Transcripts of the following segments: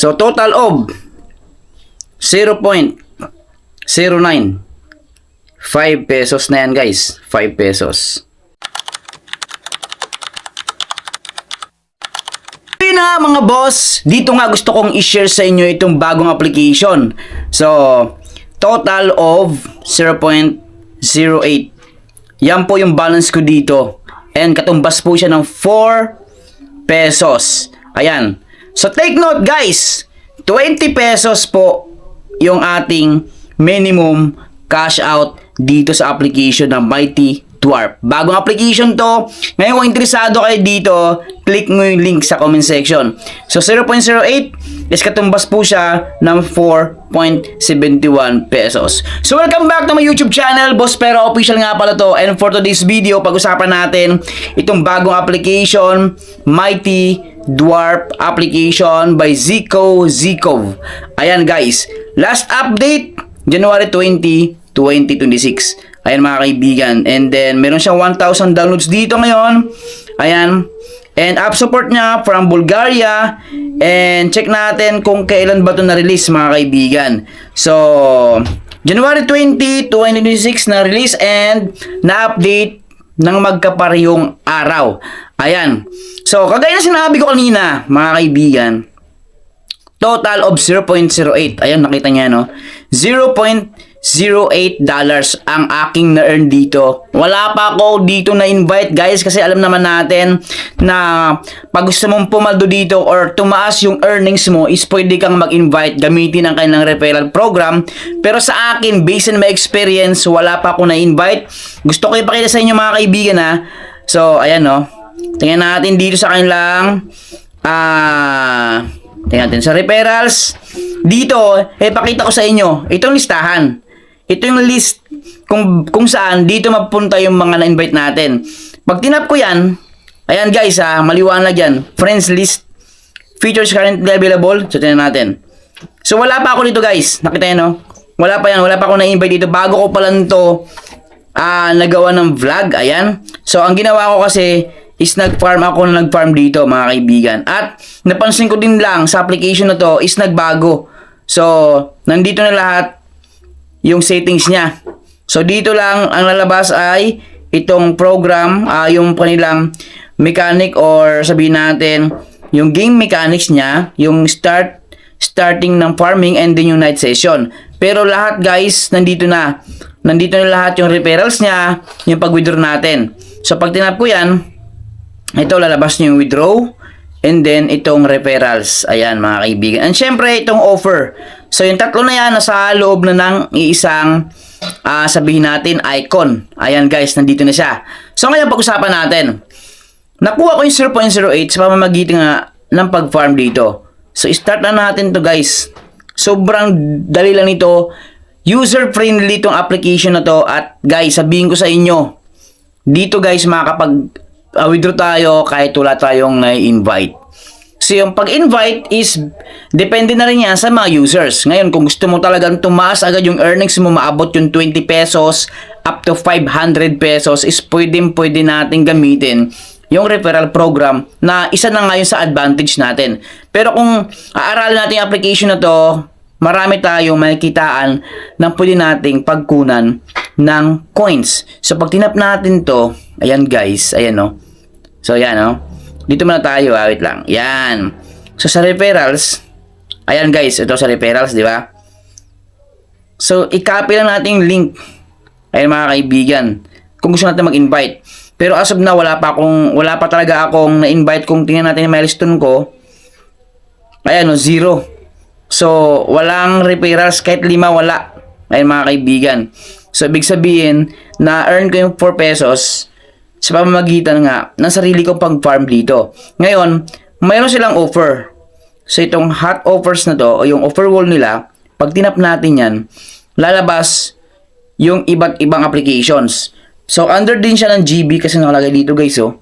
So, total of 0.09. 5 pesos na yan guys. 5 pesos. Yun na mga boss, dito nga gusto kong i-share sa inyo itong bagong application. So, total of 0.08. Yan po yung balance ko dito. And katumbas po siya ng 4 pesos. Ayan. So, take note guys, 20 pesos po yung ating minimum cash out dito sa application ng Mighty Dwarf. Bagong application to. Ngayon kung interesado kayo dito, click mo yung link sa comment section. So 0.08 is katumbas po siya ng 4.71 pesos. So welcome back to my YouTube channel, Boss Pero Official nga pala to. And for today's video, pag-usapan natin itong bagong application, Mighty Dwarf application by Zico. Ayan guys, last update January 20, 2026. Ayan mga kaibigan. And then, meron siyang 1,000 downloads dito ngayon. Ayan. And app support niya from Bulgaria. And check natin kung kailan ba ito na-release mga kaibigan. So, January 20, 2026 na-release and na-update ng magkaparehong araw. Ayan. So, kagaya na sinabi ko kanina mga kaibigan, total of 0.08. Ayan, nakita niya, no? $0.08 ang aking na-earn dito. Wala pa ako dito na-invite, guys, kasi alam naman natin na pag gusto mong pumaldo dito or tumaas yung earnings mo, is pwede kang mag-invite gamitin ang kanilang referral program. Pero sa akin, based on my experience, wala pa ako na-invite. Gusto ko ipakita sa inyo mga kaibigan, ha? So, ayan, no? Tingnan natin dito sa kanilang tingnan natin sa referrals. Dito, pakita ko sa inyo itong listahan. Ito yung list kung saan dito mapupunta yung mga na-invite natin. Pag tinap ko yan, ayan guys, maliwanag yan. Friends list, features currently available. So, tingnan natin. So, wala pa ako dito guys. Nakita nyo, no? Wala pa yan. Wala pa ako na-invite dito. Bago ko pa lang to nagawa ng vlog. Ayan. So, ang ginawa ko kasi is nag-farm ako na nag-farm dito mga kaibigan. At napansin ko din lang sa application na to is nagbago. So, nandito na lahat yung settings niya. So, dito lang ang lalabas ay itong program, yung kanilang mechanic or sabihin natin, yung game mechanics niya, yung starting ng farming and then yung night session. Pero lahat guys, nandito na. Nandito na lahat yung referrals niya, yung pag-withdraw natin. So, pag tinap ko yan, ito lalabas niyo yung withdraw and then itong referrals. Ayan mga kaibigan. And syempre itong offer. So yung tatlo na yan nasa loob na ng iisang sabihin natin icon. Ayan guys, nandito na siya. So ngayon pag-usapan natin. Nakuha ko yung 0.08 sa pamamagitan ng pag-farm dito. So start na natin to guys. Sobrang dali lang nito. User friendly itong application na to. At guys, sabihin ko sa inyo, dito guys makakapag withdraw tayo kahit wala tayong na-invite. So yung pag-invite is depende na rin yan sa mga users. Ngayon kung gusto mo talagang tumaas agad yung earnings mo, maabot yung 20 pesos up to 500 pesos, is pwede natin gamitin yung referral program na isa na ngayon sa advantage natin. Pero kung aaralin natin yung application na to, marami tayong makikitaan ng pwede nating pagkunan ng coins. So pag tinap natin to, ayan guys, ayan no. So yan no. Dito muna tayo, wait lang. Yan. So sa referrals, ayan guys, ito sa referrals, di ba? So i-copy lang natin yung link. Ayan mga kaibigan. Kung gusto natin mag-invite. Pero as of now, wala pa talaga akong na-invite. Kung tingnan natin yung milestone ko, ayan no, 0. So walang referrals, kahit 5 wala. Ayan mga kaibigan. So ibig sabihin na earn ko yung 4 pesos sa pamamagitan nga ng sarili kong pag-farm dito. Ngayon, mayroon silang offer. So itong hot offers na to o yung offer wall nila, pag tinap natin yan, lalabas yung iba't ibang applications. So under din siya ng GB kasi nakalagay dito guys, oh.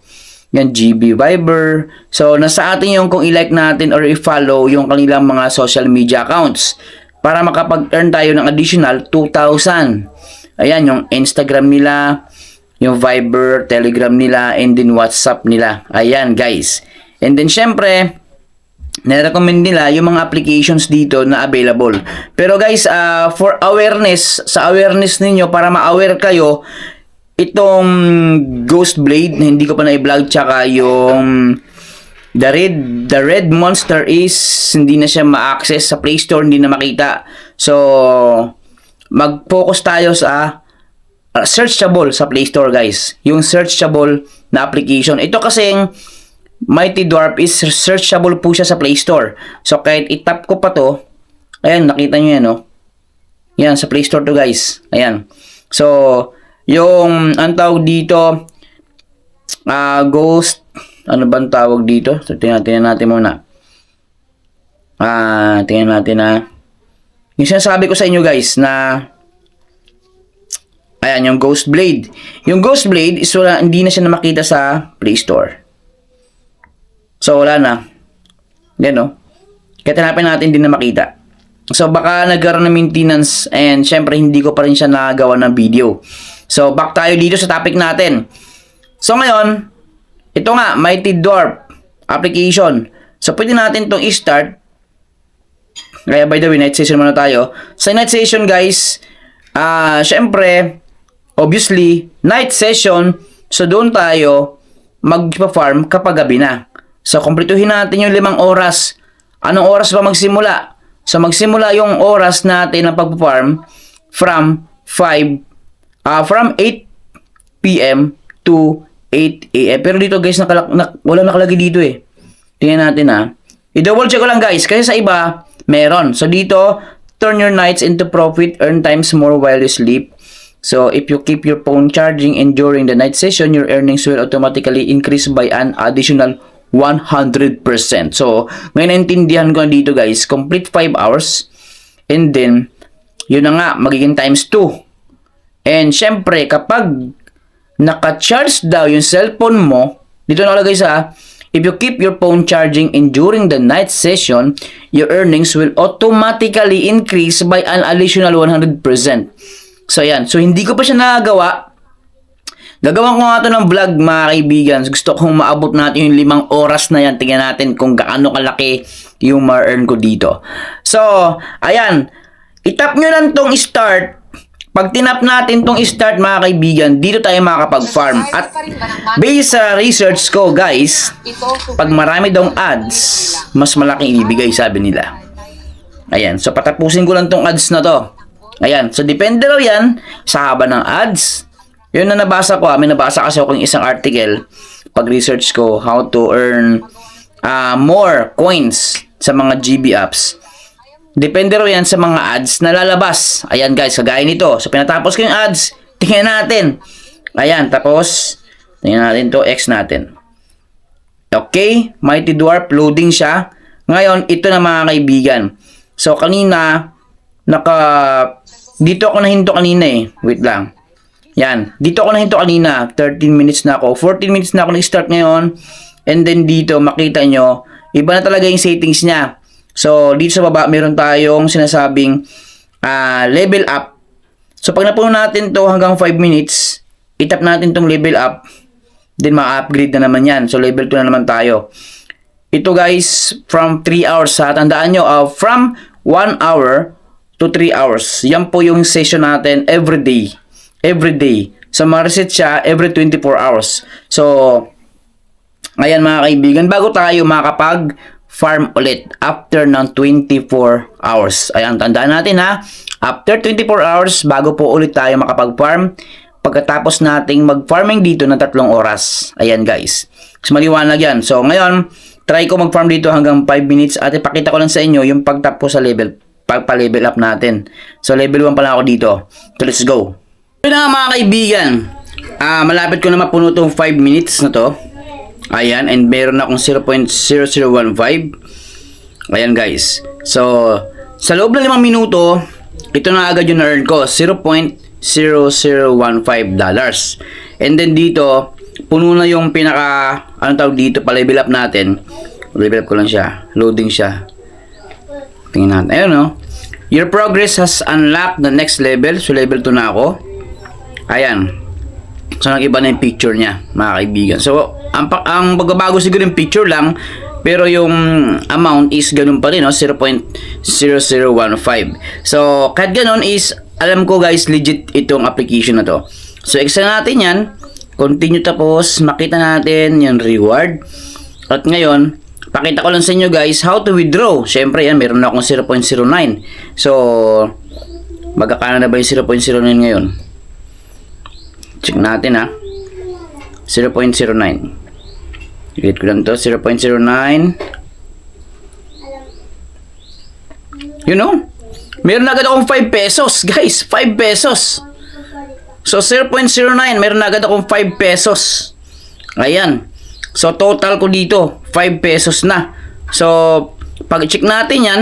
Yan, GB Viber. So nasa atin yung kung i-like natin or i-follow yung kanilang mga social media accounts para makapag-earn tayo ng additional 2,000. Ayan, yung Instagram nila, yung Viber, Telegram nila, and then WhatsApp nila. Ayan, guys. And then, syempre, nire-recommend nila yung mga applications dito na available. Pero guys, for awareness, sa awareness ninyo, para ma-aware kayo, itong Ghost Blade na hindi ko pa na-vlog, tsaka yung the red monster is hindi na siya ma-access sa Play Store, hindi na makita. So mag-focus tayo sa searchable sa Play Store, guys. Yung searchable na application. Ito kasing Mighty Dwarf is searchable po siya sa Play Store. So kahit itap ko pa to, ayan, nakita nyo yan, no? Yan, sa Play Store to, guys. Ayan. So yung ang tawag dito, Ghost, ano bang tawag dito? So tingnan natin muna. Tingnan natin na yung sinasabi ko sa inyo, guys, na ayan, yung Ghost Blade. Yung Ghost Blade is hindi na siya na makita sa Play Store. So wala na. Yan, no? Kaya tinapin natin, din na makita. So baka nagkaroon ng maintenance, and syempre hindi ko pa rin siya nagawa ng video. So back tayo dito sa topic natin. So ngayon, ito nga, Mighty Dwarf application. So pwede natin itong i-start. Kaya by the way, night session muna tayo. Sa night session, guys, syempre, obviously, night session. So doon tayo magpa-farm kapag gabi na. So kumpletuhin natin yung 5 oras. Anong oras ba magsimula? So magsimula yung oras natin ng pag-farm from 8 PM to 8 AM. Pero dito, guys, wala nakalagay dito eh. Tingnan natin, i-double check ko lang, guys, kasi sa iba meron. So dito, turn your nights into profit, earn times more while you sleep. So if you keep your phone charging and during the night session, your earnings will automatically increase by an additional 100%. So ngayon naintindihan ko dito, guys, complete 5 hours, and then yun na nga, magiging times 2. And syempre, kapag naka-charge daw yung cellphone mo, dito nakalagay sa, if you keep your phone charging and during the night session, your earnings will automatically increase by an additional 100%. So yan, so hindi ko pa siya nagagawa. Gagawin ko nga ito ng vlog, mga kaibigan. Gusto kong maabot natin yung 5 oras na yan. Tingnan natin kung gaano kalaki yung ma-earn ko dito. So, ayan, itap nyo lang tong start. Pag tinap natin tong start, mga kaibigan, dito tayo makakapag-farm. At based sa research ko, guys, pag marami daw ads, mas malaking ibibigay, sabi nila. Ayan, so patapusin ko lang tong ads na to. Ayan, so depende raw yan sa haba ng ads. Yun na nabasa ko, may nabasa kasi ako ng isang article pag research ko how to earn more coins sa mga GB apps. Depende rin yan sa mga ads na lalabas. Ayan, guys, kagaya nito. So pinatapos ko yung ads, tingnan natin. Ayan, tapos tingnan natin to, X natin. Okay, Mighty Dwarf, loading siya. Ngayon, ito na, mga kaibigan. So kanina, dito ako nahinto kanina eh. Wait lang. Yan, dito ako nahinto kanina. 13 minutes na ako. 14 minutes na ako nag-start ngayon. And then dito, makita nyo, iba na talaga yung settings niya. So, dito sa baba, meron tayong sinasabing level up. So, pag napuno natin to hanggang 5 minutes, itap natin tong level up. Then, ma-upgrade na naman yan. So, level 2 na naman tayo. Ito, guys, from 3 hours. Tandaan nyo, from 1 hour to 3 hours. Yan po yung session natin every day. Every day. So, ma-reset siya every 24 hours. So, ayan, mga kaibigan, bago tayo makapag-farm ulit after ng 24 hours. Ayan, tandaan natin, after 24 hours, bago po ulit tayo makapag-farm, pagkatapos nating mag-farming dito ng 3 oras. Ayan, guys. So, maliwanag yan. So, ngayon, try ko mag-farm dito hanggang 5 minutes at ipakita ko lang sa inyo yung pagtap ko sa level, pagpa-level up natin. So, level 1 pala ako dito. So, let's go. Yun na, mga kaibigan. Malapit ko na mapuno itong 5 minutes na to. Ayan, and meron akong 0.0015. Ayan, guys. So, sa loob ng 5 minuto, ito na agad yung na-earn ko, $0.0015. And then dito, puno na yung pinaka, anong tawag dito, pa-level up natin. Level up ko lang siya. Loading siya. Tingnan natin. Ayun, no? Your progress has unlocked the next level. So, level 2 na ako. Ayan. So, nag-iba na yung picture niya, mga kaibigan. So, ang pagbabago siguro yung picture lang, Pero yung amount is ganun pa rin, no? 0.0015. So, kahit ganun is, alam ko guys, legit itong application na to. So, extra natin yan. Continue, tapos makita natin yung reward. At ngayon, pakita ko lang sa inyo guys how to withdraw. Syempre yan, meron na akong 0.09. So, magkakano na ba yung 0.09 ngayon? Check natin ha. 0.09. Ulit ko lang to, 0.09. You know? Meron na agad akong 5 pesos, guys. 5 pesos. So, 0.09, meron na agad akong 5 pesos. Ayan. So, total ko dito, 5 pesos na. So, pag-check natin yan,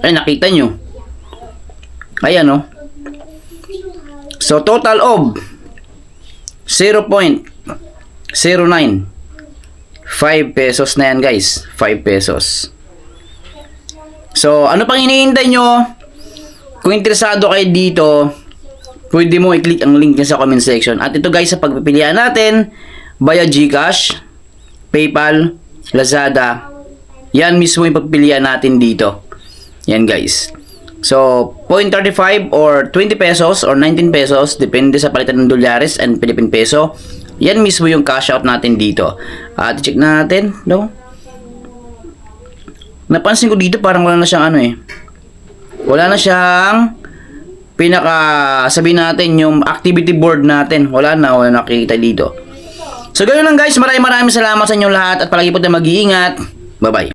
ay, nakita nyo. Ayan, oh. So, total of 0.09. 5 pesos na yan guys. 5 pesos. So, ano pang hinihintay nyo? Kung interesado kayo dito, pwede mo i-click ang link sa comment section. At ito guys, sa pagpipilian natin, via GCash, PayPal, Lazada, yan mismo yung pagpilian natin dito. Yan guys. So, 0.35 or 20 pesos or 19 pesos, depende sa palitan ng dolyares and Philippine peso. Yan mismo yung cash out natin dito. At check natin, no? Napansin ko dito parang wala na siyang ano eh. Wala na siyang sabihin natin yung activity board natin. Wala nakikita dito. So, ganoon lang guys. Maraming salamat sa inyo lahat at palagi po tayong mag-iingat. Bye-bye.